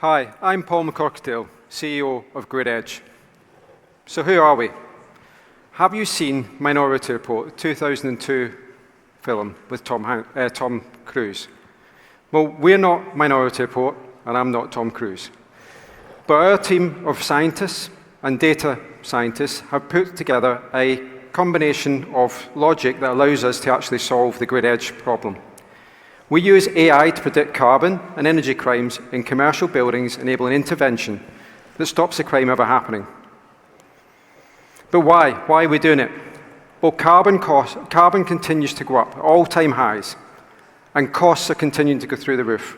Hi, I'm Paul McCorquodale, CEO of Grid Edge. So who are we? Have you seen Minority Report, the 2002 film with Tom Cruise? Well, we're not Minority Report, and I'm not Tom Cruise. But our team of scientists and data scientists have put together a combination of logic that allows us to actually solve the Grid Edge problem. We use AI to predict carbon and energy crimes in commercial buildings, enabling intervention that stops the crime ever happening. But why? Why are we doing it? Well, carbon continues to go up, all-time highs, and costs are continuing to go through the roof.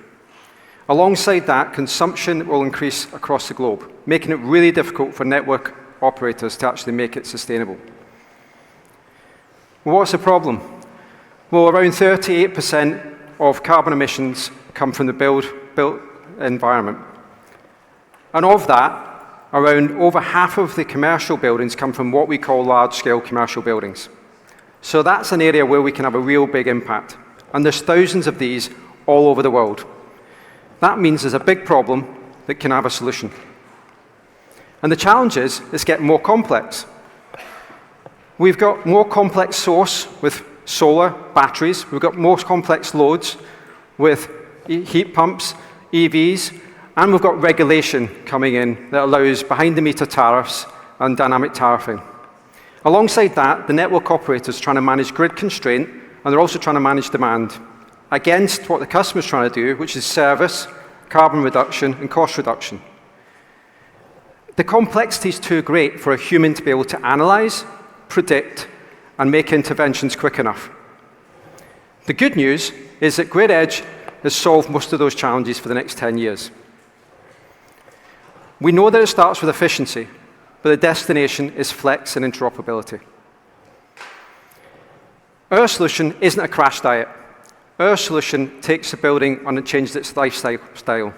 Alongside that, consumption will increase across the globe, making it really difficult for network operators to actually make it sustainable. Well, what's the problem? Well, around 38% of carbon emissions come from the built environment. And of that, around over half of the commercial buildings come from what we call large-scale commercial buildings. So that's an area where we can have a real big impact. And there's thousands of these all over the world. That means there's a big problem that can have a solution. And the challenge is it's getting more complex. We've got more complex source with solar, batteries. We've got more complex loads with heat pumps, EVs, and we've got regulation coming in that allows behind-the-meter tariffs and dynamic tariffing. Alongside that, the network operators are trying to manage grid constraint, and they're also trying to manage demand against what the customer's trying to do, which is service, carbon reduction, and cost reduction. The complexity is too great for a human to be able to analyze, predict, and make interventions quick enough. The good news is that Grid Edge has solved most of those challenges for the next 10 years. We know that it starts with efficiency, but the destination is flex and interoperability. Our solution isn't a crash diet. Our solution takes the building and it changes its lifestyle.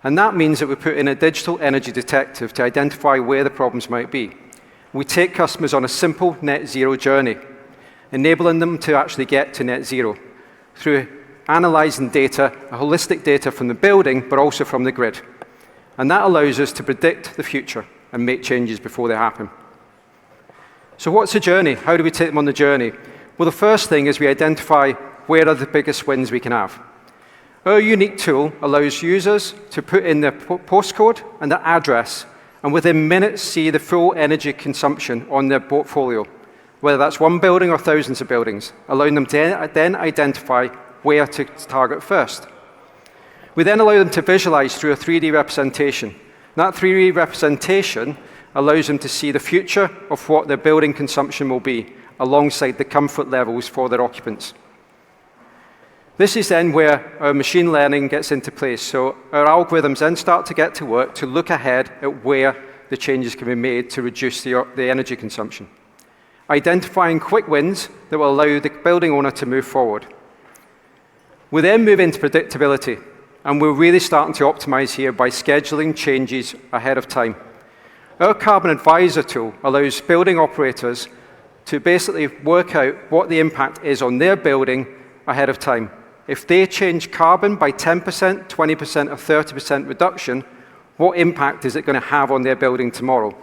And that means that we put in a digital energy detective to identify where the problems might be. We take customers on a simple net zero journey, enabling them to actually get to net zero through analyzing data, holistic data from the building, but also from the grid. And that allows us to predict the future and make changes before they happen. So what's the journey? How do we take them on the journey? Well, the first thing is we identify where are the biggest wins we can have. Our unique tool allows users to put in their postcode and their address, and within minutes see the full energy consumption on their portfolio, whether that's one building or thousands of buildings, allowing them to then identify where to target first. We then allow them to visualize through a 3D representation. That 3D representation allows them to see the future of what their building consumption will be, alongside the comfort levels for their occupants. This is then where our machine learning gets into place. So our algorithms then start to get to work to look ahead at where the changes can be made to reduce the energy consumption, identifying quick wins that will allow the building owner to move forward. We then move into predictability, and we're really starting to optimize here by scheduling changes ahead of time. Our Carbon Advisor tool allows building operators to basically work out what the impact is on their building ahead of time. If they change carbon by 10%, 20%, or 30% reduction, what impact is it going to have on their building tomorrow?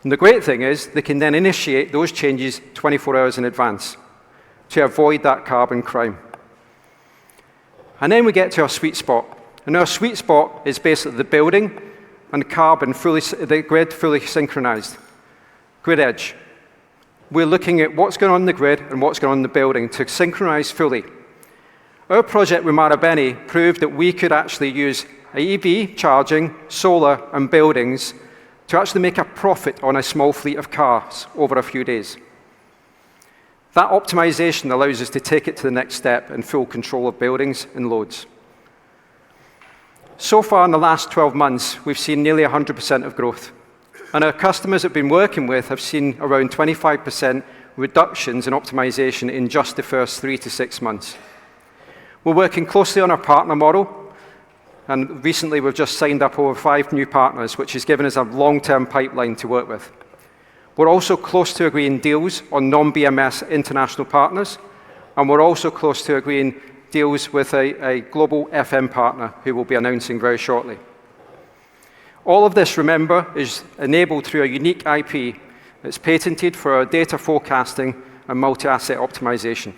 And the great thing is they can then initiate those changes 24 hours in advance to avoid that carbon crime. And then we get to our sweet spot. And our sweet spot is basically the building and the grid fully synchronized. Grid Edge. We're looking at what's going on in the grid and what's going on in the building to synchronize fully. Our project with Marabeni proved that we could actually use EV charging, solar, and buildings to actually make a profit on a small fleet of cars over a few days. That optimization allows us to take it to the next step and full control of buildings and loads. So far in the last 12 months, we've seen nearly 100% of growth. And our customers that we've been working with have seen around 25% reductions in optimization in just the first 3 to 6 months. We're working closely on our partner model, and recently we've just signed up over 5 new partners, which has given us a long-term pipeline to work with. We're also close to agreeing deals on non-BMS international partners, and we're also close to agreeing deals with a global FM partner who we'll be announcing very shortly. All of this, remember, is enabled through a unique IP that's patented for our data forecasting and multi-asset optimization.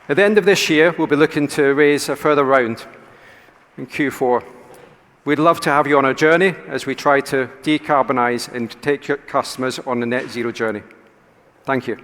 At the end of this year, we'll be looking to raise a further round in Q4. We'd love to have you on our journey as we try to decarbonize and take your customers on the net zero journey. Thank you.